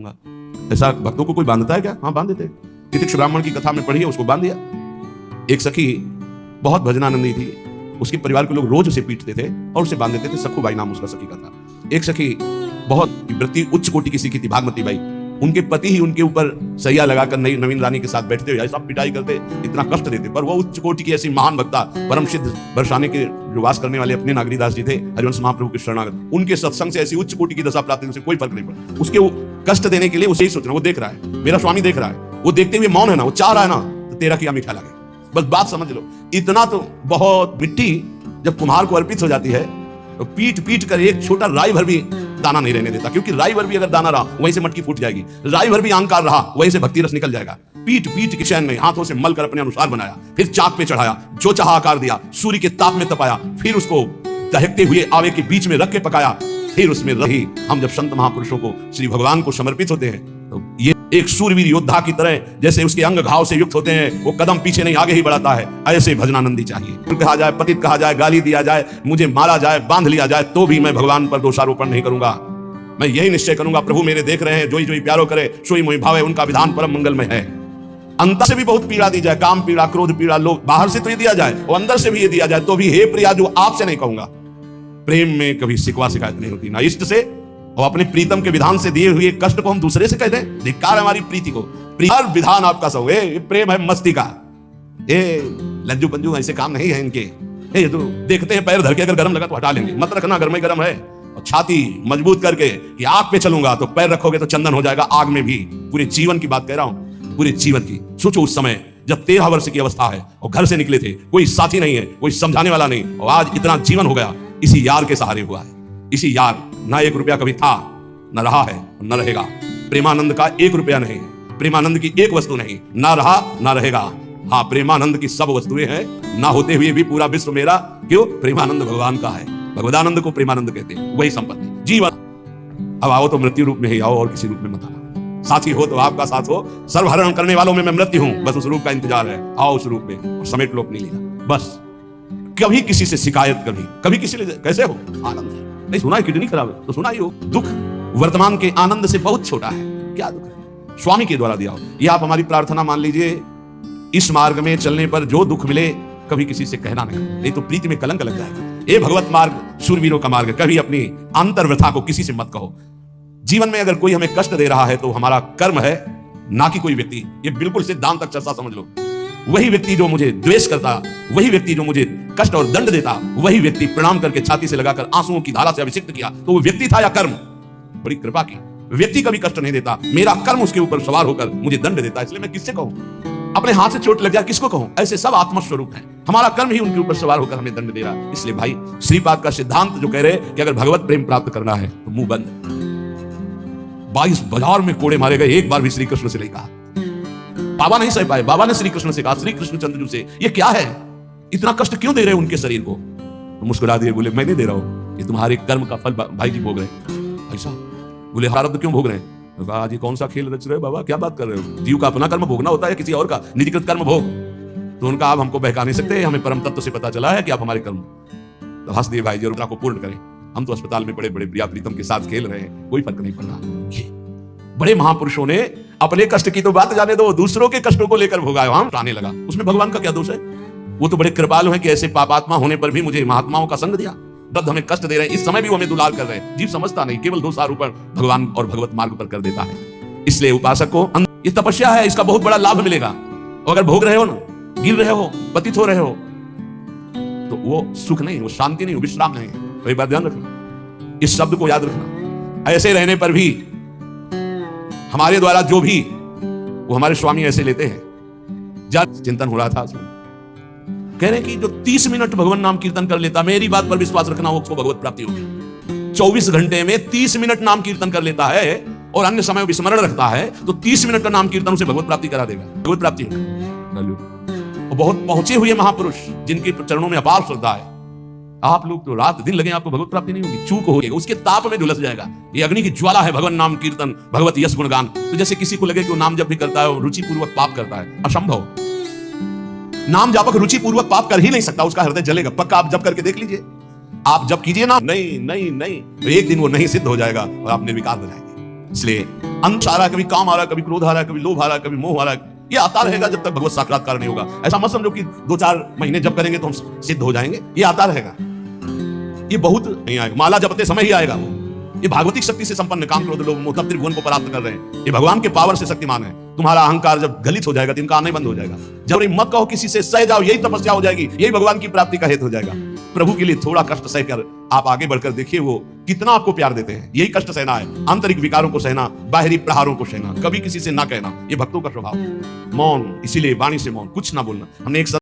ऐसा भक्तों को कोई बांधता है क्या? हाँ, बांध देते। तितिक्ष ब्राह्मण की कथा में पढ़ी है, उसको बांध दिया। एक सखी बहुत भजनानंदी थी, उसके परिवार के लोग रोज उसे पीटते थे और उसे बांध देते थे। सखुबाई नाम उसका सखी का था। एक सखी बहुत वृत्ति उच्च कोटि की सीखी थी, भागमती बाई। उनके पति ही उनके ऊपर सैया लगाकर नवीन रानी के साथ बैठते हुए सब पिटाई करते, इतना कष्ट देते, पर वो उच्च कोटि की ऐसी महान वक्ता, परम सिद्ध बरसाने के जो वास करने वाले अपने नागरीदास जी थे, हरिवंश महाप्रभु के शरणागत, उनके सत्संग से ऐसी उच्च कोटि की दशा प्राप्त, उसे कोई फर्क नहीं पड़ा। उसके कष्ट देने के लिए उसे ही सोचना, वो देख रहा है, मेरा स्वामी देख रहा है, वो देखते हुए मौन है ना, वो चाह रहा है ना, तो तेरा किया मीठा लगे। बस बात समझ लो। इतना तो बहुत। मिट्टी जब कुम्हार को अर्पित हो जाती है तो पीट पीट कर एक छोटा राई भर भी दाना नहीं रहने देता, क्योंकि राई भर भी अगर दाना रहा वहीं से मटकी फूट जाएगी, राई भर भी अहंकार रहा वहीं से भक्ति रस निकल जाएगा। पीट पीट के चैन में हाथों से मल कर अपने अनुसार बनाया, फिर चाक पे चढ़ाया, जो चाहा आकार दिया, सूर्य के ताप में तपाया, फिर उसको दहकते हुए आवे के बीच में रख के पकाया, फिर उसमें रही। हम जब संत महापुरुषों को श्री भगवान को समर्पित होते हैं तो ये एक सूरवीर योद्धा की तरह, जैसे उसके अंग घाव से युक्त होते हैं, वो कदम पीछे नहीं आगे ही बढ़ाता है, ऐसे भजनानंदी चाहिए। कहा जाए, पतित कहा जाए, गाली दिया जाए, मुझे मारा जाए, बांध लिया जाए, तो भी मैं भगवान पर दोषारोपण नहीं करूंगा। मैं यही निश्चय करूंगा, प्रभु मेरे देख रहे हैं, जोई जोई प्यारो करे सोई मोहि भावे, उनका विधान परम मंगलमय है। अंतर से भी बहुत पीड़ा दी जाए, काम पीड़ा, क्रोध पीड़ा, लोग बाहर से तो ये दिया जाए और अंदर से भी ये दिया जाए, तो भी हे प्रिया, जो आपसे नहीं कहूंगा। प्रेम में कभी शिकवा शिकायत नहीं होती, ना इष्ट से और अपने प्रीतम के विधान से दिए हुए कष्ट को हम दूसरे से कह दें, धिक्कार है हमारी प्रीति को। हर विधान आपका सब है, प्रेम है मस्ती का। लज्जू पंजू ऐसे काम नहीं है इनके। ये तो देखते हैं पैर धर के, अगर गर्म लगा तो हटा लेंगे, मत रखना गर्म ही गर्म है। और छाती मजबूत करके कि आग पे चलूंगा, तो पैर रखोगे तो चंदन हो जाएगा आग में भी। पूरे जीवन की बात कह रहा हूं, पूरे जीवन की। सोचो उस समय जब 13 वर्ष की अवस्था है और घर से निकले थे, कोई साथी नहीं है, कोई समझाने वाला नहीं, और आज इतना जीवन हो गया, इसी यार के सहारे हुआ है। इसी यार, ना 1 रुपया कभी था, न रहा है, न रहेगा। प्रेमानंद का 1 रुपया नहीं, प्रेमानंद की एक वस्तु नहीं, ना रहा ना रहेगा। हाँ, प्रेमानंद की सब वस्तुएं हैं, ना होते हुए भी पूरा विश्व मेरा। क्यों? प्रेमानंद भगवान का है, भगवदानंद को प्रेमानंद कहते हैं, वही संपत्ति जीवन। अब आओ तो मृत्यु रूप में ही आओ, और किसी रूप में मत आना। साथी हो तो आपका साथ हो, सर्वहरण करने वालों में मैं मृत्यु हूं, बस उस रूप का इंतजार है। आओ उस रूप में और समेट लो अपनी लीला। बस कभी किसी से शिकायत, कभी किसी से कैसे हो, आनंद है। नहीं सुना है किडनी खराब है तो सुना ही हो। दुख वर्तमान के आनंद से बहुत छोटा है। क्या दुख है? स्वामी के द्वारा दिया हो। ये आप हमारी प्रार्थना मान लीजिए, इस मार्ग में चलने पर जो दुख मिले कभी किसी से कहना नहीं तो प्रीति में कलंक लग जाएगा। ये भगवत मार्ग शूरवीरों का मार्ग है। कभी अपनी अंतर्व्यथा को किसी से मत कहो। जीवन में अगर कोई हमें कष्ट दे रहा है तो हमारा कर्म है, ना कि कोई व्यक्ति। ये बिल्कुल सिद्धांत तक चर्चा समझ लो। वही व्यक्ति जो मुझे द्वेष करता, वही व्यक्ति जो मुझे कष्ट और दंड देता, वही व्यक्ति प्रणाम करके छाती से लगाकर आंसुओं की धारा से अभिषिक्त किया, तो वो व्यक्ति था या कर्म? बड़ी कृपा की। व्यक्ति कभी कष्ट नहीं देता, मेरा कर्म उसके ऊपर सवार होकर मुझे दंड देता, इसलिए मैं किससे कहूं? अपने हाथ से चोट लग जाए किसको कहूं? ऐसे सब आत्मस्वरूप हैं, हमारा कर्म ही उनके ऊपर सवार होकर हमें दंड दे रहा। इसलिए भाई, श्रीपाद का सिद्धांत जो कह रहे कि अगर भगवत प्रेम प्राप्त करना है तो मुंह बंद। 22 बाजार में कोड़े मारे गए, एक बार भी श्री कृष्ण से नहीं कहा। बाबा नहीं सह पाए, बाबा ने श्री कृष्ण से कहा, श्री कृष्ण चंद्र से, ये क्या है, इतना कष्ट क्यों दे रहे उनके शरीर को? तो मुस्कुरा दिए, बोले मैं नहीं दे रहा हूं, ये तुम्हारे कर्म का फल भाई जी भोग रहे हैं। ऐसा बोले, प्रारब्ध क्यों भोग रहे हैं? तो कहा, आज ये कौन सा खेल रच रहे हो बाबा, क्या बात कर रहे हो? जीव का अपना कर्म भोगना होता है, किसी और का निजीकृत कर्म भोग? तो उनका आप हमको बहका नहीं सकते, हमें परम तत्व से पता चला है कि आप हमारे कर्म। तो हंस दिए भाई जी, को पूर्ण करें। हम तो अस्पताल में बड़े बड़े प्रिया प्रीतम के साथ खेल रहे हैं, कोई फर्क नहीं पड़ रहा। बड़े महापुरुषों ने अपने कष्ट की तो बात जाने दो, दूसरों के कष्टों को लेकर भोगाया, हम आने लगा। उसमें भगवान का क्या दोष है? वो तो बड़े कृपालु हैं कि ऐसे पापात्मा होने पर भी मुझे महात्माओं का संग दिया। वृद्ध हमें कष्ट दे रहे हैं, इस समय भी वो हमें दुलार कर रहे हैं। जीव समझता नहीं, केवल दोषारोपण भगवान और भगवत मार्ग पर कर देता है। इसलिए उपासक को ये तपस्या है, इसका बहुत बड़ा लाभ मिलेगा। और अगर भोग रहे हो ना, गिर रहे हो, पतित हो रहे हो, तो वो सुख नहीं, वो शांति नहीं, वो विश्राम नहीं। तो एक बात ध्यान रखना, इस शब्द को याद रखना। ऐसे रहने पर भी हमारे द्वारा जो भी, वो हमारे स्वामी ऐसे लेते हैं। जब चिंतन हो रहा था, कह रहे हैं कि जो 30 मिनट भगवान नाम कीर्तन कर लेता, मेरी बात पर विश्वास रखना, वो उसको भगवत प्राप्ति होगी। 24 घंटे में 30 मिनट नाम कीर्तन कर लेता है और अन्य समय विस्मरण रखता है, तो 30 मिनट का नाम कीर्तन उसे भगवत प्राप्ति करा देगा, भगवत प्राप्ति होगी। बहुत पहुंचे हुए महापुरुष जिनके चरणों में अपार श्रद्धा है, आप लोग तो रात दिन लगे, आपको भगवत प्राप्ति नहीं होगी, चूक होगी, उसके ताप में झुलस जाएगा। ये अग्नि की ज्वाला है, भगवान नाम कीर्तन, भगवत यश गुणगान। तो जैसे किसी को लगे कि वो नाम जब भी करता है रुचि पूर्वक पाप करता है, असंभव। नाम जापक रुचि पूर्वक पाप कर ही नहीं सकता, उसका हृदय जलेगा। पक्का आप जब करके देख लीजिए, आप जब कीजिए ना, नहीं नहीं नहीं, तो एक दिन वो नहीं सिद्ध हो जाएगा और आप निर्विकार हो जाएंगे। इसलिए अंश आ रहा है, कभी काम आ रहा है, कभी क्रोध आ रहा है, कभी लोभ आ रहा है, कभी मोह आ रहा है, ये आता रहेगा जब तक भगवत साक्षात्कार नहीं होगा। ऐसा मत समझो कि 2-4 महीने जब करेंगे तो हम सिद्ध हो जाएंगे, ये आता रहेगा, ये बहुत नहीं आएगा, माला जपते समय ही आएगा। ये भागवतिक शक्ति से संपन्न काम क्रोध लोभ मोह तब त्रिभुवन को प्राप्त कर रहे हैं, ये भगवान के पावर से शक्तिमान है। तुम्हारा अहंकार जब गलित हो जाएगा तो इनका आना ही बंद हो जाएगा। जब मत कहो किसी से, सह जाओ, यही तपस्या हो जाएगी, यही भगवान की प्राप्ति का हेतु हो जाएगा। प्रभु के लिए थोड़ा कष्ट सहकर आप आगे बढ़कर देखिए वो कितना आपको प्यार देते हैं। यही कष्ट सहना है, आंतरिक विकारों को सहना, बाहरी प्रहारों को सहना, कभी किसी से ना कहना, ये भक्तों का स्वभाव। मौन, इसीलिए वाणी से मौन, कुछ ना बोलना। हमने एक